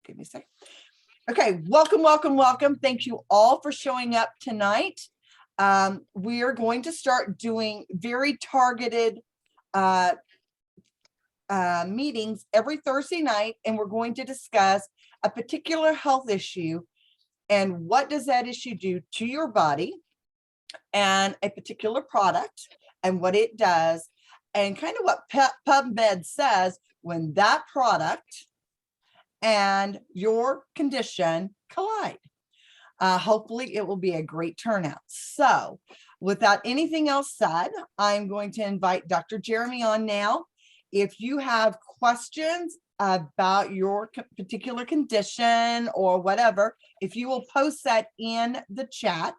Give me a second. Okay, welcome. Thank you all for showing up tonight. We are going to start doing very targeted meetings every Thursday night, and we're going to discuss a particular health issue and what does that issue do to your body, and a particular product and what it does, and kind of what PubMed says when that product and your condition collide. Hopefully it will be a great turnout. So without anything else said, I'm going to invite Dr. Jeremy on now. If you have questions about your particular condition or whatever, if you will post that in the chat,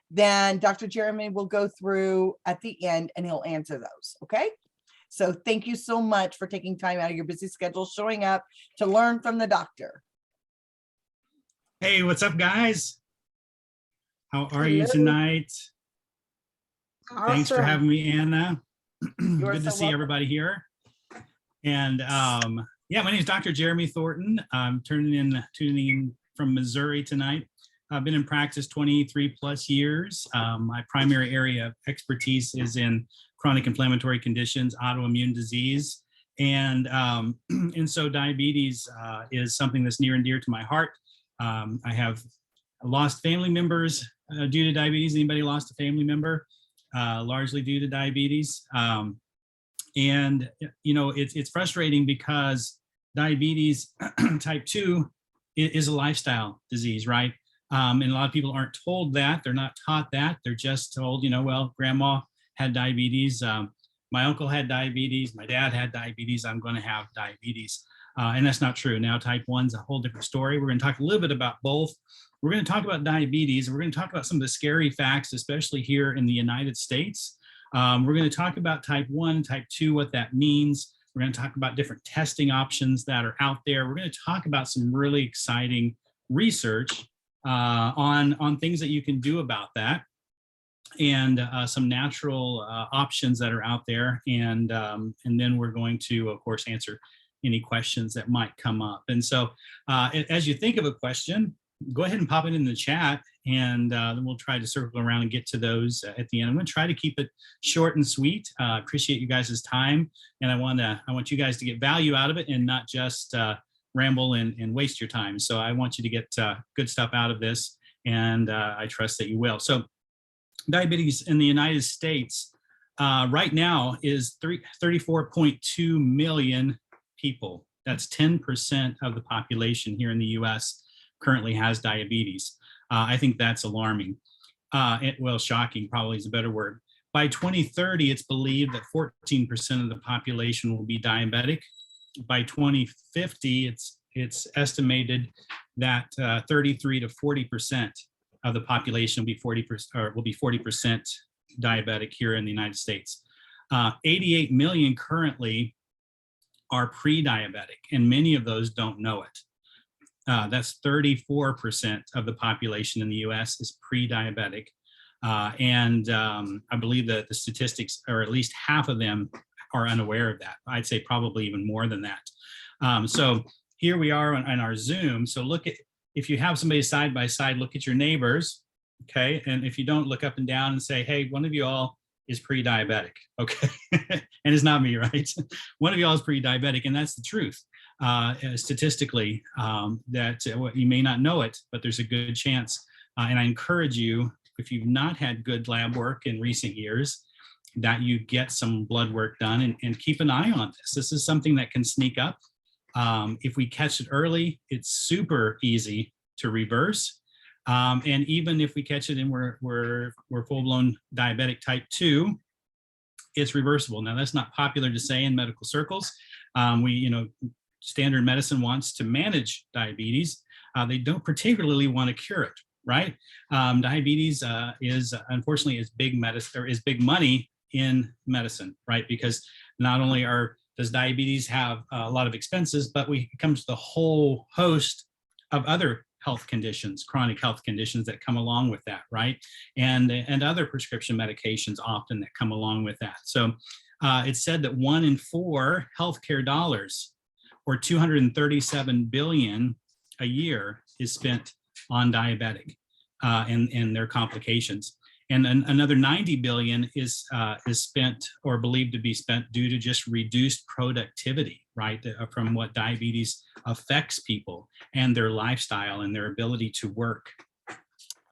then Dr. Jeremy will go through at the end and he'll answer those. Okay. So thank you so much for taking time out of your busy schedule, showing up to learn from the doctor. Hey, what's up, guys? How are you Hello. tonight? Awesome. Thanks for having me, Anna. Good to see welcome. everybody here. And yeah, my name is Dr. Jeremy Thornton. I'm tuning in from Missouri tonight. I've been in practice 23 plus years. My primary area of expertise is in chronic inflammatory conditions, autoimmune disease. And so diabetes is something that's near and dear to my heart. I have lost family members due to diabetes. Anybody lost a family member? Largely due to diabetes. And, you know, it's frustrating because diabetes type 2 is a lifestyle disease, right? And a lot of people aren't told that. They're not taught that. They're just told, you know, well, grandma had diabetes. My uncle had diabetes. My dad had diabetes. I'm going to have diabetes. And that's not true. Now, type 1 is a whole different story. We're going to talk a little bit about both. We're going to talk about diabetes. We're going to talk about some of the scary facts, especially here in the United States. We're going to talk about type 1, type 2, what that means. We're going to talk about different testing options that are out there. We're going to talk about some really exciting research on things that you can do about that, and some natural options that are out there. And then we're going to, of course, answer any questions that might come up. And so as you think of a question, go ahead and pop it in the chat, and then we'll try to circle around and get to those at the end. I'm going to try to keep it short and sweet. Appreciate you guys' time, and I want you guys to get value out of it and not just ramble and waste your time. So I want you to get good stuff out of this, and I trust that you will. So diabetes in the United States right now is 34.2 million people. That's 10% of the population here in the US currently has diabetes. I think that's alarming. Well, shocking probably is a better word. By 2030, it's believed that 14% of the population will be diabetic. By 2050, it's estimated that 33 to 40% of the population will be 40% diabetic here in the United States. 88 million currently are pre-diabetic, and many of those don't know it. That's 34% of the population in the US is pre-diabetic. And I believe that the statistics, or at least half of them, are unaware of that. I'd say probably even more than that. So here we are on our Zoom. So look at, if you have somebody side by side, look at your neighbors, okay? And if you don't, look up and down and say, hey, one of you all is pre-diabetic, okay? And it's not me, right? One of you all is pre-diabetic, and that's the truth. Statistically, that you may not know it, but there's a good chance. And I encourage you, if you've not had good lab work in recent years, that you get some blood work done and keep an eye on this. This is something that can sneak up. If we catch it early, it's super easy to reverse. And even if we catch it and we're full-blown diabetic type 2, it's reversible. Now, that's not popular to say in medical circles. Standard medicine wants to manage diabetes. They don't particularly want to cure it, right? Diabetes is unfortunately big medicine, or is big money in medicine, right? Because not only does diabetes have a lot of expenses, but it comes to the whole host of other health conditions, chronic health conditions that come along with that, right? And other prescription medications often that come along with that. So it's said that 1 in 4 healthcare dollars, or $237 billion, a year is spent on diabetic and their complications. And another 90 billion is spent or believed to be spent due to just reduced productivity, right? From what diabetes affects people and their lifestyle and their ability to work.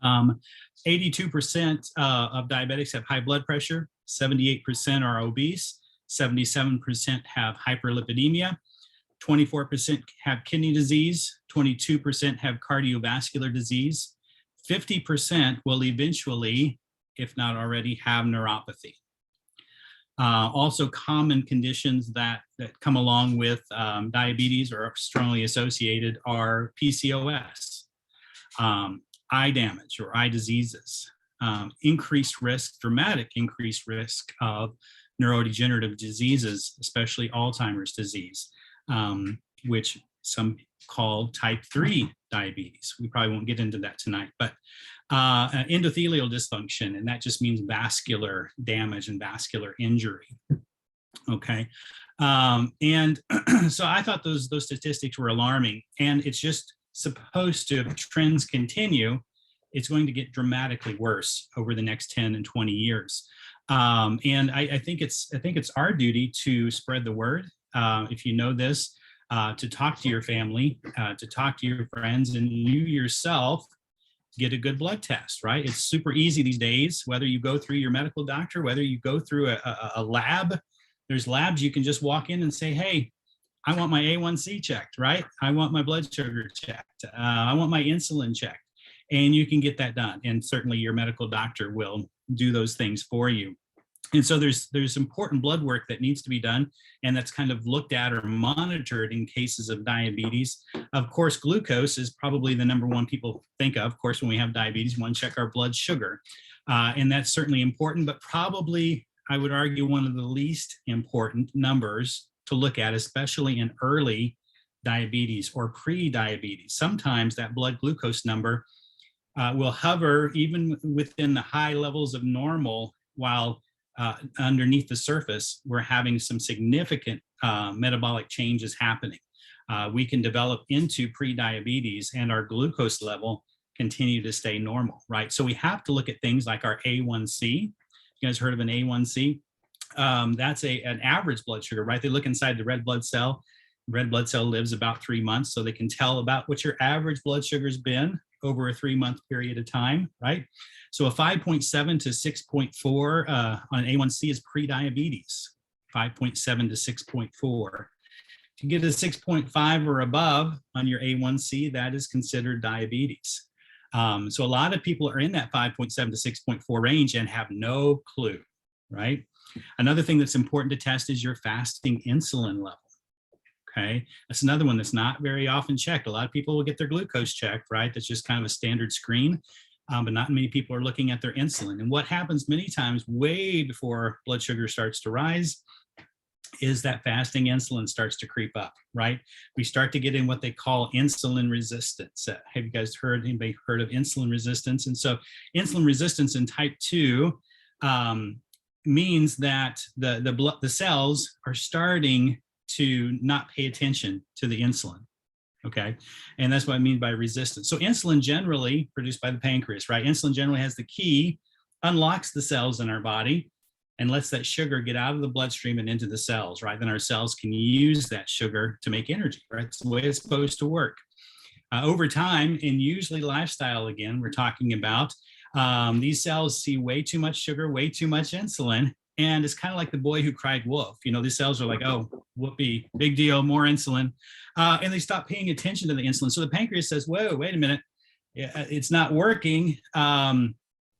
82% of diabetics have high blood pressure, 78% are obese, 77% have hyperlipidemia, 24% have kidney disease, 22% have cardiovascular disease, 50% will eventually, if not already, have neuropathy. Also common conditions that come along with diabetes or are strongly associated are PCOS, eye damage or eye diseases, dramatic increased risk of neurodegenerative diseases, especially Alzheimer's disease, which some call type 3 diabetes. We probably won't get into that tonight, but endothelial dysfunction, and that just means vascular damage and vascular injury. Okay. And so I thought those statistics were alarming, and it's just supposed to, if trends continue, it's going to get dramatically worse over the next 10 and 20 years. And I think it's our duty to spread the word. If you know this, to talk to your family, to talk to your friends, and you yourself get a good blood test, right? It's super easy these days, whether you go through your medical doctor, whether you go through a lab. There's labs you can just walk in and say, hey, I want my A1C checked, right? I want my blood sugar checked. I want my insulin checked. And you can get that done. And certainly your medical doctor will do those things for you. And so there's important blood work that needs to be done, and that's kind of looked at or monitored in cases of diabetes. Of course, glucose is probably the number one people think of course, when we have diabetes. We want to check our blood sugar. And that's certainly important, but probably, I would argue, one of the least important numbers to look at, especially in early diabetes or pre-diabetes. Sometimes that blood glucose number will hover even within the high levels of normal, while underneath the surface, we're having some significant metabolic changes happening. We can develop into pre-diabetes and our glucose level continue to stay normal, right? So we have to look at things like our A1C. You guys heard of an A1C? That's an average blood sugar, right? They look inside the red blood cell. Red blood cell lives about 3 months, so they can tell about what your average blood sugar's been over a 3-month period of time, right? So a 5.7 to 6.4 on A1C is pre-diabetes, 5.7 to 6.4. If you get a 6.5 or above on your A1C, that is considered diabetes. So a lot of people are in that 5.7 to 6.4 range and have no clue, right? Another thing that's important to test is your fasting insulin level. Okay, that's another one that's not very often checked. A lot of people will get their glucose checked, right? That's just kind of a standard screen, but not many people are looking at their insulin. And what happens many times way before blood sugar starts to rise is that fasting insulin starts to creep up, right? We start to get in what they call insulin resistance. Have you guys anybody heard of insulin resistance? And so insulin resistance in type 2 means that the cells are starting to not pay attention to the insulin, okay? And that's what I mean by resistance. So insulin generally produced by the pancreas, right? Insulin generally has the key, unlocks the cells in our body and lets that sugar get out of the bloodstream and into the cells, right? Then our cells can use that sugar to make energy, right? It's the way it's supposed to work. Over time, and usually lifestyle, again, we're talking about, these cells see way too much sugar, way too much insulin. And it's kind of like the boy who cried wolf. You know, these cells are like, oh, whoopee, big deal, more insulin. And they stop paying attention to the insulin. So the pancreas says, whoa, wait a minute, it's not working.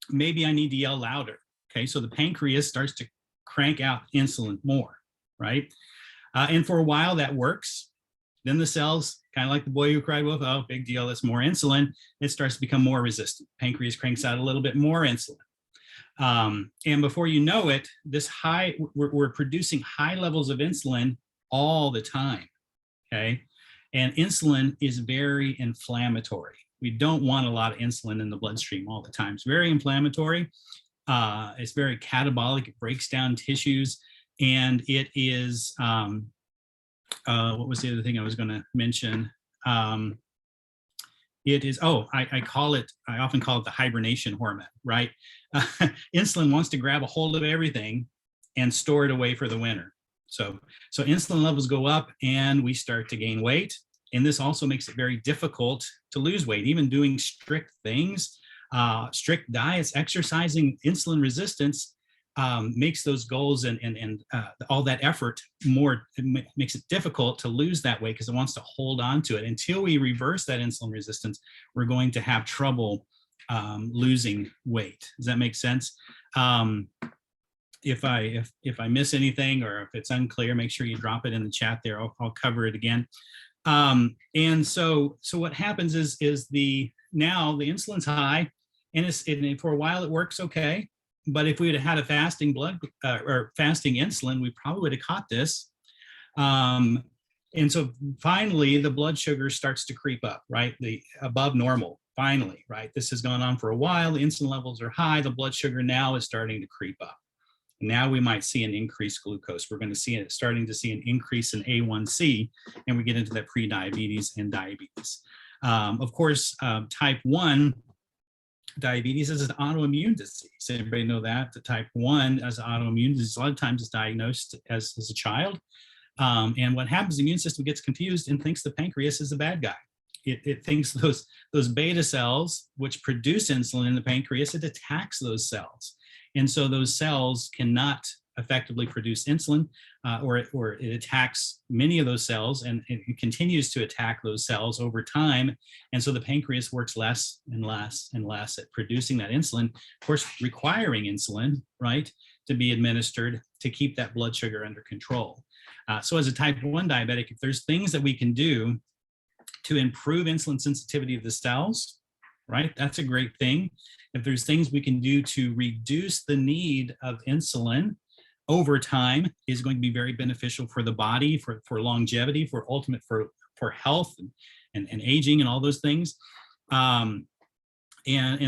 Maybe I need to yell louder. Okay, so the pancreas starts to crank out insulin more, right? And for a while that works. Then the cells, kind of like the boy who cried wolf, oh, big deal, that's more insulin. It starts to become more resistant. Pancreas cranks out a little bit more insulin. And before you know it, we're producing high levels of insulin all the time, okay? And insulin is very inflammatory. We don't want a lot of insulin in the bloodstream all the time. It's very inflammatory. It's very catabolic. It breaks down tissues. And it is, what was the other thing I was going to mention? It is, oh, I often call it the hibernation hormone, right? Insulin wants to grab a hold of everything and store it away for the winter. So insulin levels go up and we start to gain weight. And this also makes it very difficult to lose weight, even doing strict things, strict diets, exercising. Insulin resistance makes those goals and all that effort more, makes it difficult to lose that weight because it wants to hold on to it. Until we reverse that insulin resistance, we're going to have trouble losing weight. Does that make sense? If I miss anything or if it's unclear, make sure you drop it in the chat there. I'll cover it again. And so what happens is now the insulin's high, and for a while it works okay. But if we had had a fasting or fasting insulin, we probably would have caught this. And so finally, the blood sugar starts to creep up, right? Above normal. Finally, right? This has gone on for a while. The insulin levels are high. The blood sugar now is starting to creep up. Now we might see an increased glucose. We're going to starting to see an increase in A1C, and we get into that pre-diabetes and diabetes. Of course, type 1 diabetes is an autoimmune disease. Everybody know that? The type 1 as an autoimmune disease, a lot of times it's diagnosed as a child. And what happens, the immune system gets confused and thinks the pancreas is the bad guy. It thinks those beta cells, which produce insulin in the pancreas, it attacks those cells. And so those cells cannot effectively produce insulin, or it attacks many of those cells, and it continues to attack those cells over time. And so the pancreas works less and less and less at producing that insulin, of course, requiring insulin, right, to be administered to keep that blood sugar under control. So as a type 1 diabetic, if there's things that we can do to improve insulin sensitivity of the cells, right, that's a great thing. If there's things we can do to reduce the need of insulin over time, is going to be very beneficial for the body, for longevity, for health and aging and all those things. And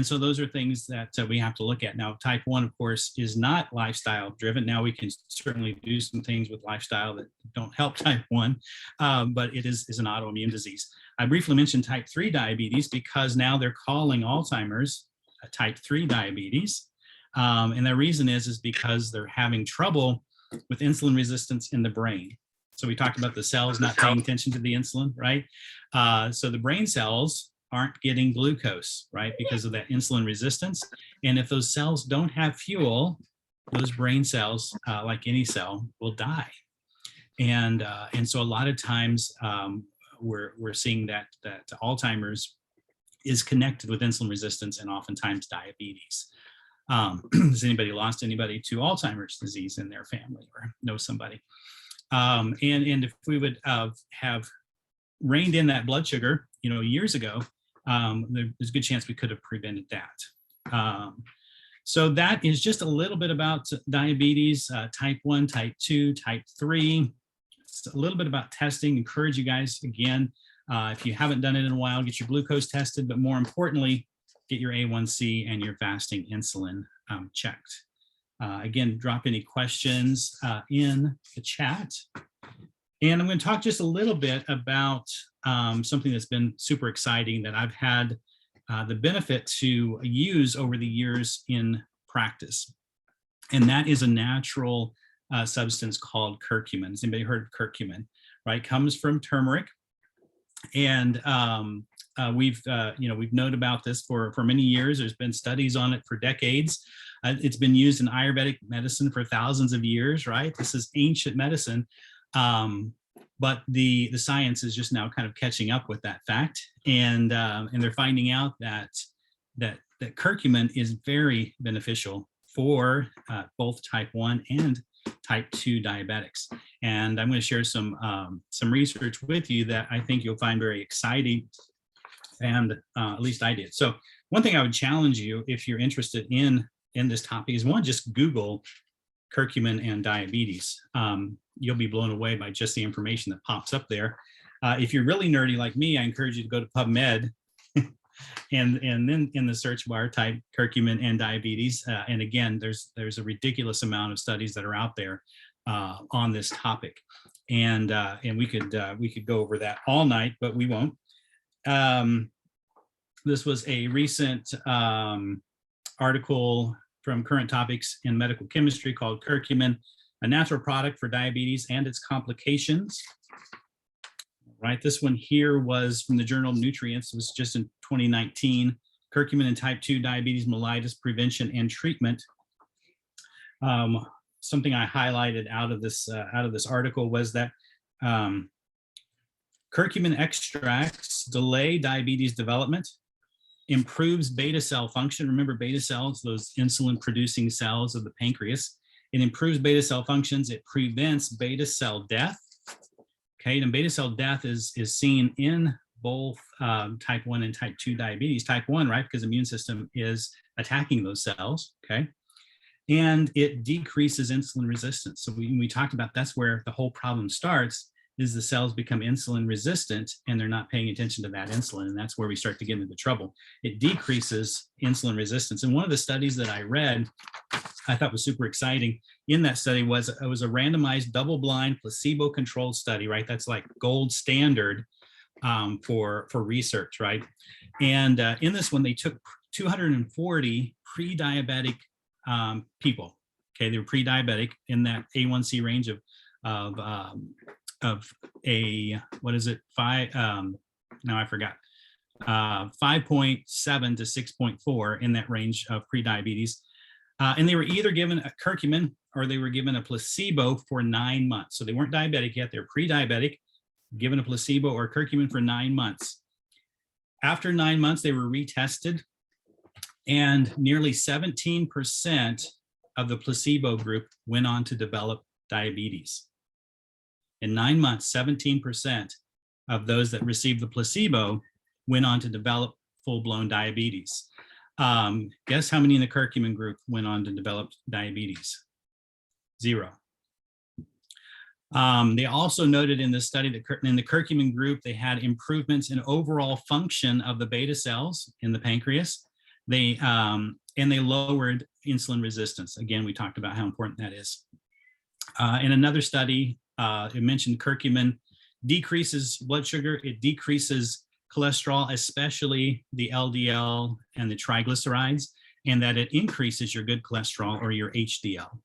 so those are things that we have to look at. Now, type 1, of course, is not lifestyle driven. Now we can certainly do some things with lifestyle that don't help type 1, but it is an autoimmune disease. I briefly mentioned type 3 diabetes because now they're calling Alzheimer's type 3 diabetes. And the reason is because they're having trouble with insulin resistance in the brain. So we talked about the cells not paying attention to the insulin, right? So the brain cells aren't getting glucose, right? Because of that insulin resistance. And if those cells don't have fuel, those brain cells, like any cell, will die. And so a lot of times we're seeing that Alzheimer's is connected with insulin resistance and oftentimes diabetes. Has anybody lost anybody to Alzheimer's disease in their family or know somebody? And if we would have reined in that blood sugar, years ago, there's a good chance we could have prevented that. So that is just a little bit about diabetes, type 1, type 2, type 3. It's a little bit about testing. Encourage you guys, again, if you haven't done it in a while, get your glucose tested, but more importantly, get your A1C and your fasting insulin checked. Again, drop any questions in the chat. And I'm going to talk just a little bit about something that's been super exciting that I've had the benefit to use over the years in practice. And that is a natural substance called curcumin. Has anybody heard of curcumin? Right, comes from turmeric. And we've known about this for many years. There's been studies on it for decades. It's been used in Ayurvedic medicine for thousands of years, right? This is ancient medicine. But the science is just now kind of catching up with that fact. And they're finding out that curcumin is very beneficial for both type 1 and type 2 diabetics. And I'm going to share some research with you that I think you'll find very exciting, and at least I did. So one thing I would challenge you, if you're interested in this topic, is one, just Google curcumin and diabetes. You'll be blown away by just the information that pops up there. If you're really nerdy like me, I encourage you to go to PubMed and then in the search bar type curcumin and diabetes. And again, there's a ridiculous amount of studies that are out there on this topic. And we could go over that all night, but we won't. This was a recent article from Current Topics in Medical Chemistry called Curcumin, a natural product for diabetes and its complications. Right, this one here was from the Journal of Nutrients. It was just in 2019. Curcumin in type 2 diabetes mellitus prevention and treatment. Something I highlighted out of this article was that curcumin extracts delay diabetes development, improves beta cell function. Remember, beta cells, those insulin producing cells of the pancreas. It improves beta cell functions. It prevents beta cell death. Okay, and beta cell death is seen in both type 1 and type 2 diabetes. Type 1, right, because the immune system is attacking those cells, okay? And it decreases insulin resistance. So we talked about that's where the whole problem starts, is the cells become insulin resistant and they're not paying attention to that insulin. And that's where we start to get into trouble. It decreases insulin resistance. And one of the studies that I read, I thought was super exciting in that study was a randomized double-blind placebo-controlled study, right? That's like gold standard for research, right? And in this one, they took 240 pre-diabetic people. Okay, they were pre-diabetic in that A1C range of a, what is it, now I forgot, 5.7 to 6.4 in that range of pre-diabetes. And they were either given a curcumin or they were given a placebo for 9 months. So they weren't diabetic yet, they're pre-diabetic, given a placebo or curcumin for 9 months. After 9 months, they were retested, and nearly 17% of the placebo group went on to develop diabetes. In 9 months, 17% of those that received the placebo went on to develop full-blown diabetes. Guess how many in the curcumin group went on to develop diabetes? 0. They also noted in this study that in the curcumin group, they had improvements in overall function of the beta cells in the pancreas. And they lowered insulin resistance. Again, we talked about how important that is. In another study, it mentioned curcumin decreases blood sugar. It decreases cholesterol, especially the LDL and the triglycerides, and that it increases your good cholesterol or your HDL.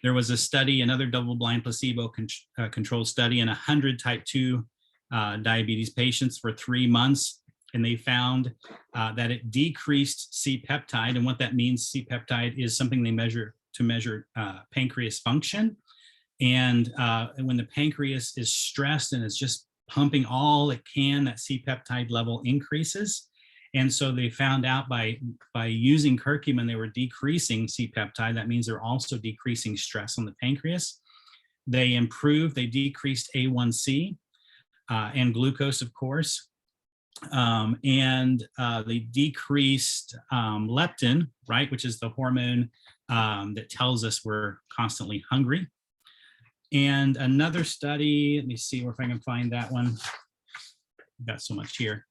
There was a study, another double-blind placebo-controlled study in 100 type 2 diabetes patients for 3 months, and they found that it decreased C-peptide. And what that means, C-peptide is something they measure to measure pancreas function. And when the pancreas is stressed and it's just pumping all it can, that C-peptide level increases. And so they found out by using curcumin, they were decreasing C-peptide. That means they're also decreasing stress on the pancreas. They decreased A1C and glucose, of course. And they decreased leptin, right, which is the hormone that tells us we're constantly hungry. And another study, let me see if I can find that one. I've got so much here.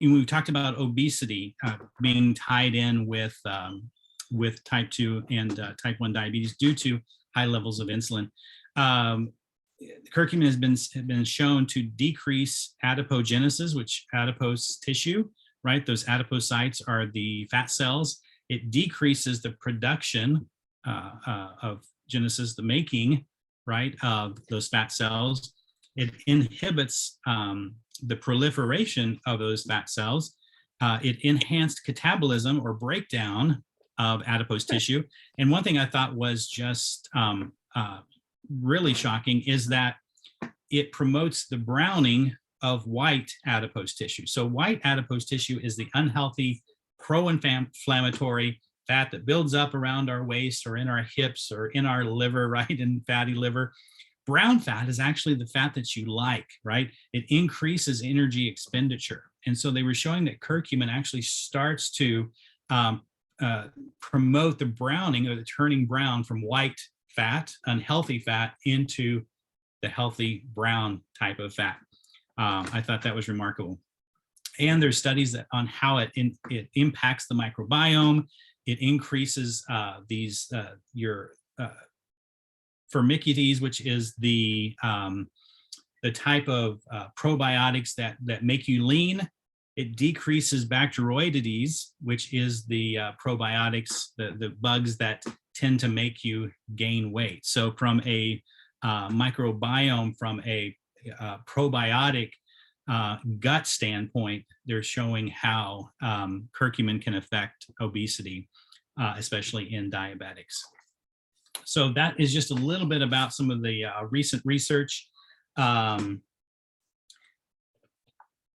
We talked about obesity being tied in with type 2 and type 1 diabetes due to high levels of insulin. Curcumin has been shown to decrease adipogenesis, which adipose tissue, right? Those adipocytes are the fat cells. It decreases the production of genesis, the making, right, of those fat cells. It inhibits the proliferation of those fat cells. It enhanced catabolism or breakdown of adipose tissue. And one thing I thought was just really shocking is that it promotes the browning of white adipose tissue. So white adipose tissue is the unhealthy pro-inflammatory fat that builds up around our waist or in our hips or in our liver, right, in fatty liver. Brown fat is actually the fat that you like, right? It increases energy expenditure. And so they were showing that curcumin actually starts to promote the browning or the turning brown from white fat, unhealthy fat, into the healthy brown type of fat. I thought that was remarkable. And there's studies on how it impacts the microbiome. It increases your Firmicutes, which is the type of probiotics that make you lean It decreases Bacteroidetes, which is the probiotics, the bugs that tend to make you gain weight. So from a microbiome, from a probiotic gut standpoint, they're showing how curcumin can affect obesity, especially in diabetics. So that is just a little bit about some of the recent research.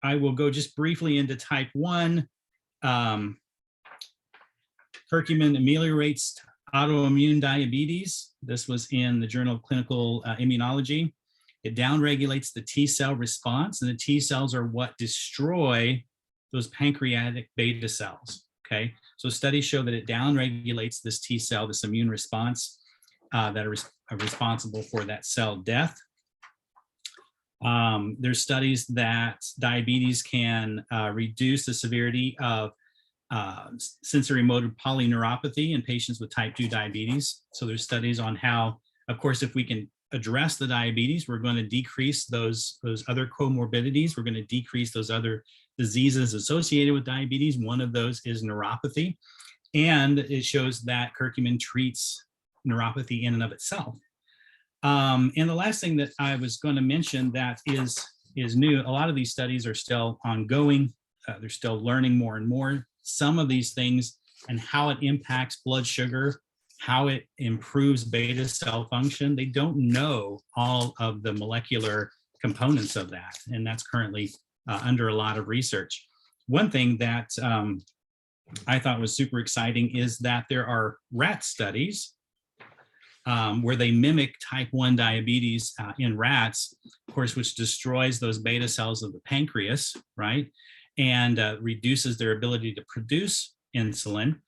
I will go just briefly into type 1. Curcumin ameliorates autoimmune diabetes. This was in the Journal of Clinical Immunology. It downregulates the T cell response, and the T cells are what destroy those pancreatic beta cells. Okay, so studies show that it downregulates this T cell, this immune response that are responsible for that cell death. There's studies that diabetes can reduce the severity of sensory motor polyneuropathy in patients with type 2 diabetes. So there's studies on how, of course, if we can address the diabetes, we're going to decrease those other comorbidities. We're going to decrease those other diseases associated with diabetes. One of those is neuropathy. And it shows that curcumin treats neuropathy in and of itself. And the last thing that I was going to mention that is new, a lot of these studies are still ongoing. They're still learning more and more. Some of these things and how it impacts blood sugar, how it improves beta cell function. They don't know all of the molecular components of that. And that's currently under a lot of research. One thing that I thought was super exciting is that there are rat studies where they mimic type 1 diabetes in rats, of course, which destroys those beta cells of the pancreas, right? And reduces their ability to produce insulin.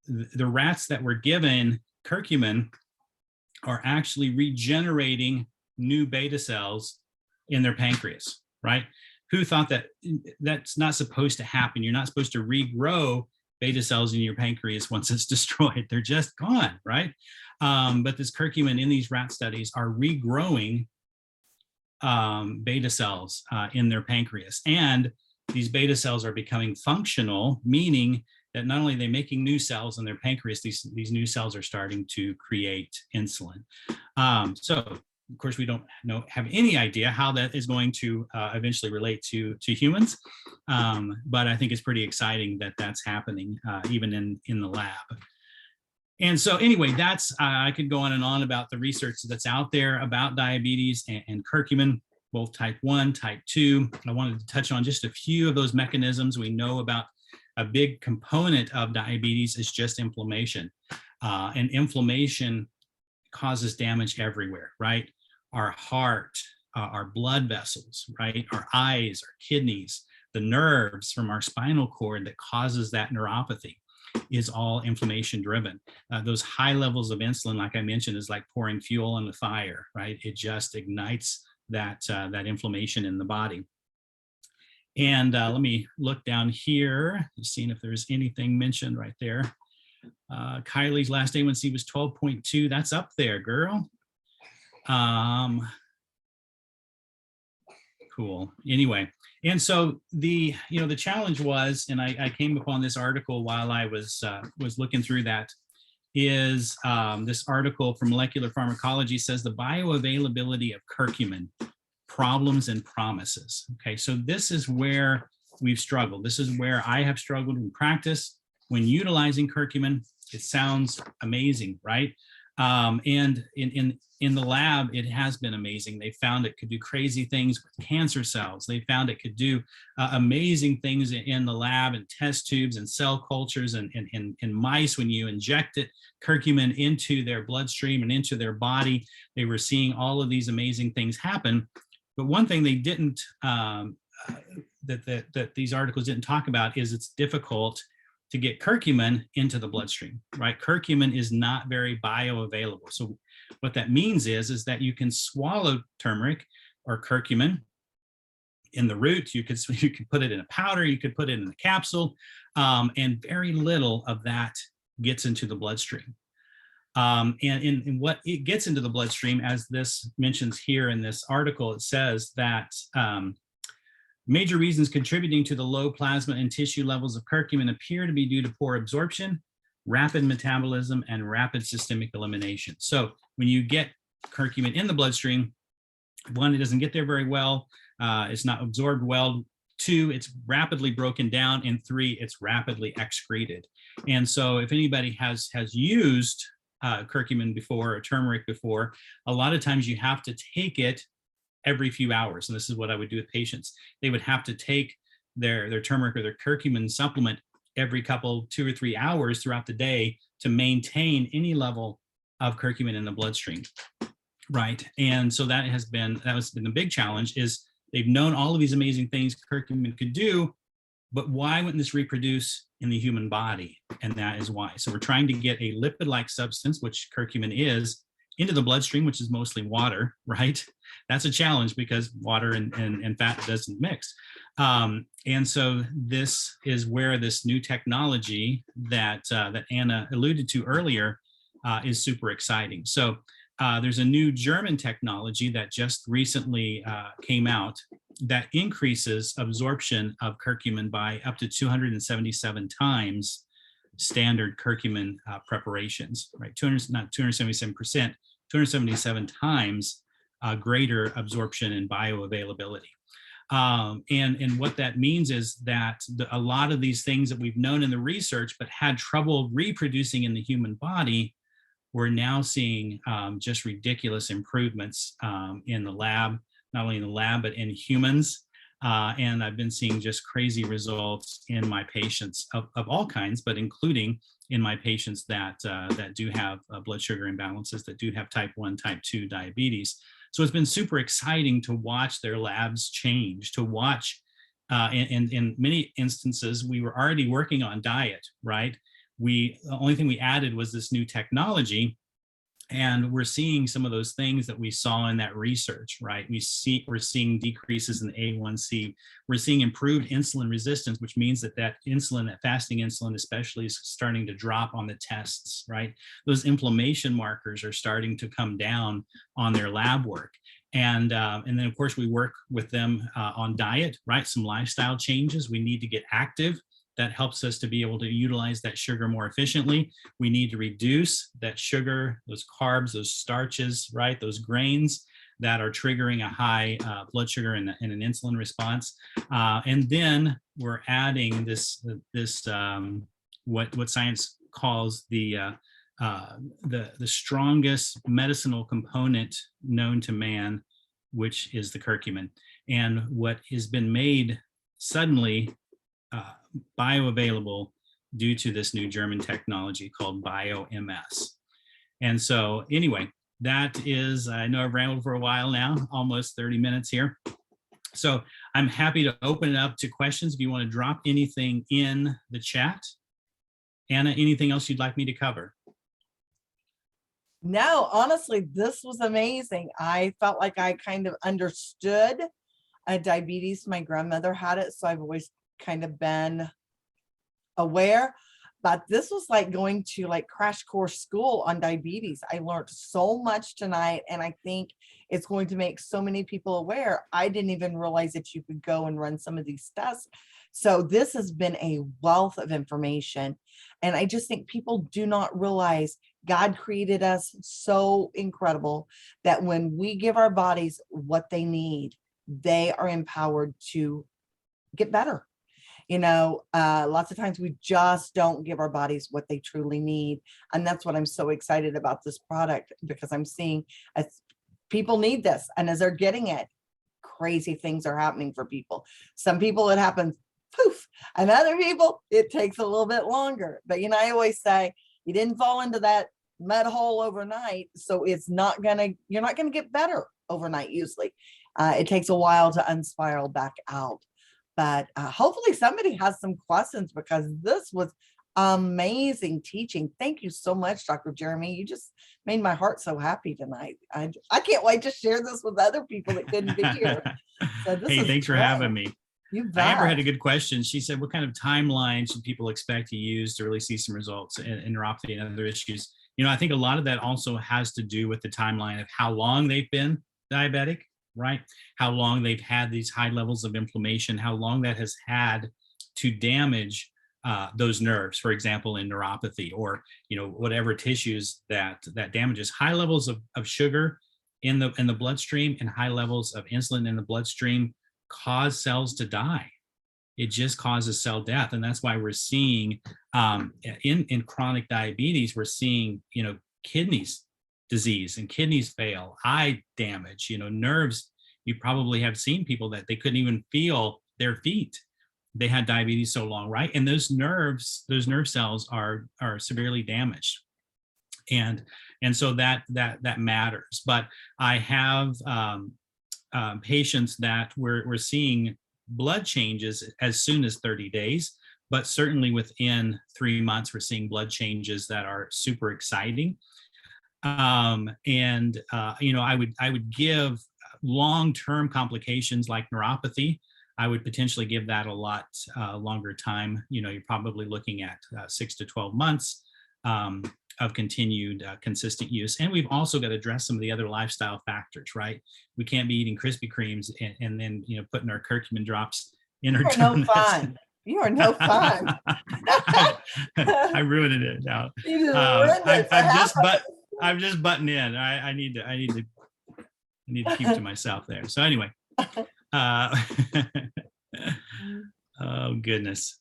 The rats that were given curcumin are actually regenerating new beta cells in their pancreas, right? Who thought that that's not supposed to happen? You're not supposed to regrow beta cells in your pancreas once it's destroyed. They're just gone, right? But this curcumin in these rat studies are regrowing beta cells in their pancreas. And these beta cells are becoming functional, meaning that not only are they making new cells in their pancreas, these new cells are starting to create insulin. So, of course, we don't have any idea how that is going to eventually relate to humans, but I think it's pretty exciting that that's happening even in the lab. And so anyway, that's I could go on and on about the research that's out there about diabetes and curcumin, both type 1, type 2. I wanted to touch on just a few of those mechanisms. We know about a big component of diabetes is just inflammation. And inflammation causes damage everywhere, right? Our heart, our blood vessels, right? Our eyes, our kidneys, the nerves from our spinal cord that causes that neuropathy is all inflammation driven. Those high levels of insulin, like I mentioned, is like pouring fuel on the fire, right? It just ignites that inflammation in the body. And let me look down here, just seeing if there's anything mentioned right there. Kylie's last A1C was 12.2. That's up there, girl. Cool. Anyway, and so the challenge was, and I came upon this article while I was looking through that, is this article from Molecular Pharmacology says the bioavailability of curcumin, problems and promises. Okay, so this is where we've struggled. This is where I have struggled in practice when utilizing curcumin. It sounds amazing, right? And in the lab, it has been amazing. They found it could do crazy things with cancer cells. They found it could do amazing things in the lab and test tubes and cell cultures and mice. When you injected curcumin into their bloodstream and into their body, they were seeing all of these amazing things happen. But one thing they didn't, that these articles didn't talk about is it's difficult to get curcumin into the bloodstream, right? Curcumin is not very bioavailable. So what that means is that you can swallow turmeric or curcumin in the root. You could put it in a powder, you could put it in a capsule, and very little of that gets into the bloodstream. And what it gets into the bloodstream, as this mentions here in this article, it says that Major reasons contributing to the low plasma and tissue levels of curcumin appear to be due to poor absorption, rapid metabolism, and rapid systemic elimination. So when you get curcumin in the bloodstream, one, it doesn't get there very well. It's not absorbed well. Two, it's rapidly broken down. And three, it's rapidly excreted. And so if anybody has used curcumin before or turmeric before, a lot of times you have to take it every few hours. And this is what I would do with patients. They would have to take their turmeric or their curcumin supplement every couple, 2 or 3 hours throughout the day to maintain any level of curcumin in the bloodstream. Right. And so that has been the big challenge. Is they've known all of these amazing things curcumin could do, but why wouldn't this reproduce in the human body? And that is why. So we're trying to get a lipid-like substance, which curcumin is, into the bloodstream, which is mostly water, right? That's a challenge because water and fat doesn't mix. And so this is where this new technology that Anna alluded to earlier is super exciting. So there's a new German technology that just recently came out that increases absorption of curcumin by up to 277 times standard curcumin preparations, right? 277%, 277 times greater absorption and bioavailability. And what that means is that a lot of these things that we've known in the research but had trouble reproducing in the human body, we're now seeing just ridiculous improvements in the lab, not only in the lab, but in humans. And I've been seeing just crazy results in my patients of all kinds, but including in my patients that do have blood sugar imbalances, that do have type 1, type 2 diabetes. So it's been super exciting to watch their labs change, to watch, in many instances, we were already working on diet, right? The only thing we added was this new technology, and we're seeing some of those things that we saw in that research, right? We're seeing decreases in the A1C. We're seeing improved insulin resistance, which means that insulin, that fasting insulin especially, is starting to drop on the tests, right? Those inflammation markers are starting to come down on their lab work. And then, of course, we work with them on diet, right? Some lifestyle changes. We need to get active. That helps us to be able to utilize that sugar more efficiently. We need to reduce that sugar, those carbs, those starches, right? Those grains that are triggering a high blood sugar and an insulin response. And then we're adding this what science calls the strongest medicinal component known to man, which is the curcumin. And what has been made suddenly bioavailable due to this new German technology called BioMS. And so anyway, that is, I know I've rambled for a while now, almost 30 minutes here. So I'm happy to open it up to questions if you want to drop anything in the chat. Anna, anything else you'd like me to cover? No, honestly, this was amazing. I felt like I kind of understood diabetes. My grandmother had it, so I've always kind of been aware, but this was like going to like crash course school on diabetes. I learned so much tonight, and I think it's going to make so many people aware. I didn't even realize that you could go and run some of these tests. So this has been a wealth of information, and I just think people do not realize God created us so incredible that when we give our bodies what they need, they are empowered to get better. Lots of times we just don't give our bodies what they truly need. And that's what I'm so excited about this product, because I'm seeing as people need this, and as they're getting it, crazy things are happening for people. Some people it happens poof, and other people it takes a little bit longer. But I always say you didn't fall into that mud hole overnight, so you're not gonna get better overnight. Usually it takes a while to unspiral back out. But hopefully somebody has some questions, because this was amazing teaching. Thank you so much, Dr. Jeremy. You just made my heart so happy tonight. I can't wait to share this with other people that couldn't be here. So hey, thanks for having me. You bet. Amber had a good question. She said, what kind of timeline should people expect to use to really see some results in neuropathy and other issues? I think a lot of that also has to do with the timeline of how long they've been diabetic, right? How long they've had these high levels of inflammation, how long that has had to damage those nerves, for example, in neuropathy, or whatever tissues that damages. High levels of sugar in the bloodstream and high levels of insulin in the bloodstream cause cells to die. It just causes cell death, and that's why we're seeing in chronic diabetes, we're seeing kidneys disease and kidneys fail, eye damage, nerves. You probably have seen people that they couldn't even feel their feet. They had diabetes so long, right? And those nerve cells are severely damaged, and so that matters. But I have patients that we're seeing blood changes as soon as 30 days, but certainly within 3 months, we're seeing blood changes that are super exciting. I would give long-term complications like neuropathy. I would potentially give that a lot longer time. You're probably looking at 6 to 12 months of continued consistent use. And we've also got to address some of the other lifestyle factors, right? We can't be eating Krispy Kremes and then putting our curcumin drops in our donuts. No fun. You are no fun. I ruined it now. I'm just butting in. I need to keep to myself there. So anyway, oh goodness.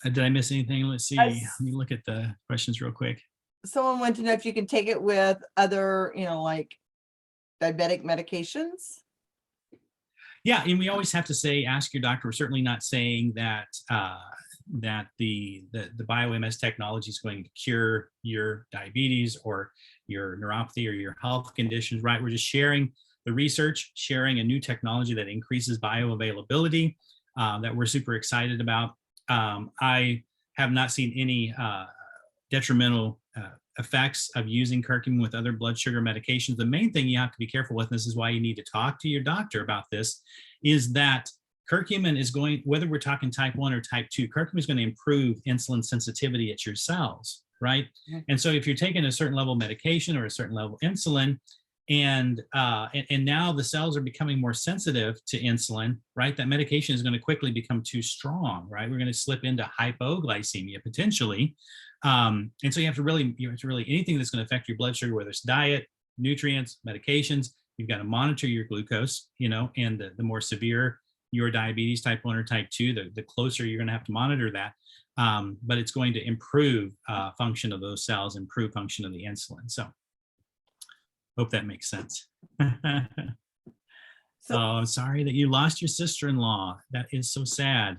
Did I miss anything? Let's see. Let me look at the questions real quick. Someone wanted to know if you can take it with other, like diabetic medications. Yeah, and we always have to say, ask your doctor. We're certainly not saying that the BioMS technology is going to cure your diabetes or your neuropathy or your health conditions, right? We're just sharing the research, sharing a new technology that increases bioavailability that we're super excited about. I have not seen any detrimental effects of using curcumin with other blood sugar medications. The main thing you have to be careful with, and this is why you need to talk to your doctor about this, is that curcumin is going, whether we're talking type 1 or type 2, curcumin is going to improve insulin sensitivity at your cells, right? Mm-hmm. And so if you're taking a certain level of medication or a certain level of insulin, and now the cells are becoming more sensitive to insulin, right? That medication is going to quickly become too strong, right? We're going to slip into hypoglycemia potentially. And so you have to really, anything that's going to affect your blood sugar, whether it's diet, nutrients, medications, you've got to monitor your glucose, and the more severe your diabetes, type 1 or type 2, the closer you're going to have to monitor that. But it's going to improve function of those cells, improve function of the insulin. So hope that makes sense. So, I'm sorry that you lost your sister-in-law. That is so sad.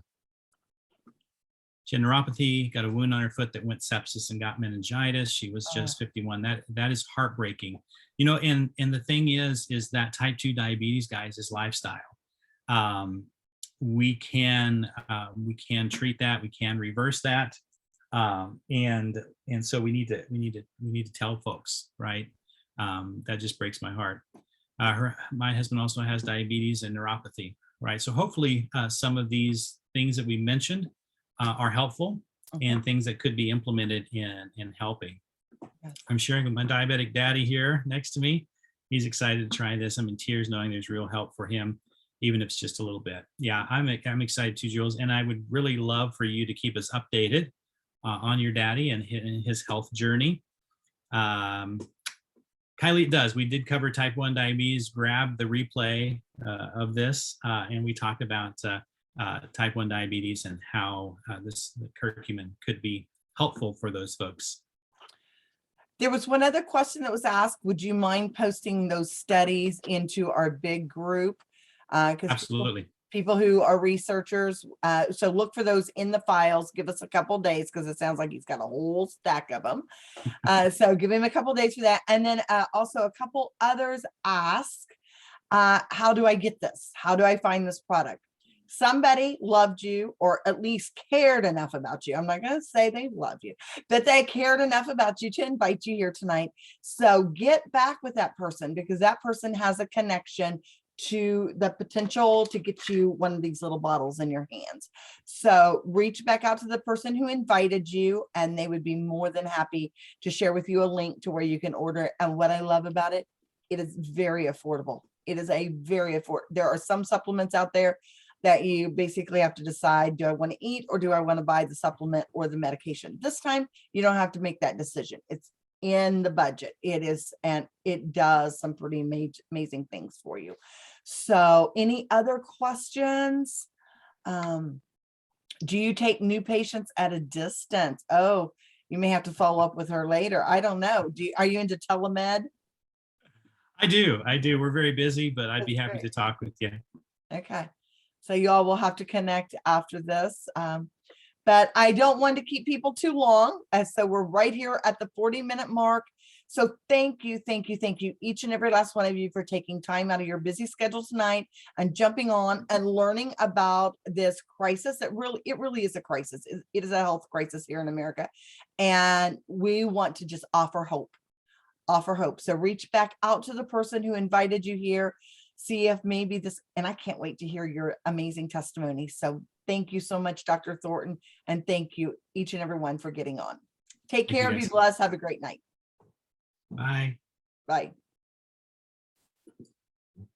She had neuropathy, got a wound on her foot that went sepsis and got meningitis. She was just 51. That is heartbreaking. And the thing is that type 2 diabetes, guys, is lifestyle. We can treat that. We can reverse that. And so we need to tell folks, right? That just breaks my heart. My husband also has diabetes and neuropathy, right? So hopefully some of these things that we mentioned are helpful and things that could be implemented in helping. I'm sharing with my diabetic daddy here next to me. He's excited to try this. I'm in tears knowing there's real help for him, even if it's just a little bit. Yeah, I'm excited too, Jules. And I would really love for you to keep us updated on your daddy and his health journey. Kylie does. We did cover type 1 diabetes. Grab the replay of this, and we talked about type 1 diabetes and how the curcumin could be helpful for those folks. There was one other question that was asked. Would you mind posting those studies into our big group? Absolutely. People who are researchers. So look for those in the files. Give us a couple days because it sounds like he's got a whole stack of them. So give him a couple days for that. And then also a couple others ask, how do I get this? How do I find this product? Somebody loved you or at least cared enough about you. I'm not going to say they love you, but they cared enough about you to invite you here tonight. So get back with that person because that person has a connection to the potential to get you one of these little bottles in your hands. So reach back out to the person who invited you and they would be more than happy to share with you a link to where you can order it. And what I love about it, it is very affordable. It is a very there are some supplements out there that you basically have to decide, do I want to eat or do I want to buy the supplement or the medication? This time you don't have to make that decision. It's in the budget. It is, and it does some pretty amazing things for you. So any other questions? Do you take new patients at a distance? Oh, you may have to follow up with her later. I don't know. Are you into telemed? I do. We're very busy, but I'd be That's happy great. to talk with you. Okay. So you all will have to connect after this. But I don't want to keep people too long. So we're right here at the 40-minute mark. So thank you, each and every last one of you, for taking time out of your busy schedule tonight and jumping on and learning about this crisis. It really is a crisis. It is a health crisis here in America. And we want to just offer hope. So reach back out to the person who invited you here. See if maybe this, and I can't wait to hear your amazing testimony. So thank you so much, Dr. Thornton. And thank you each and every one for getting on. Take care, be blessed. Have a great night. Bye. Bye.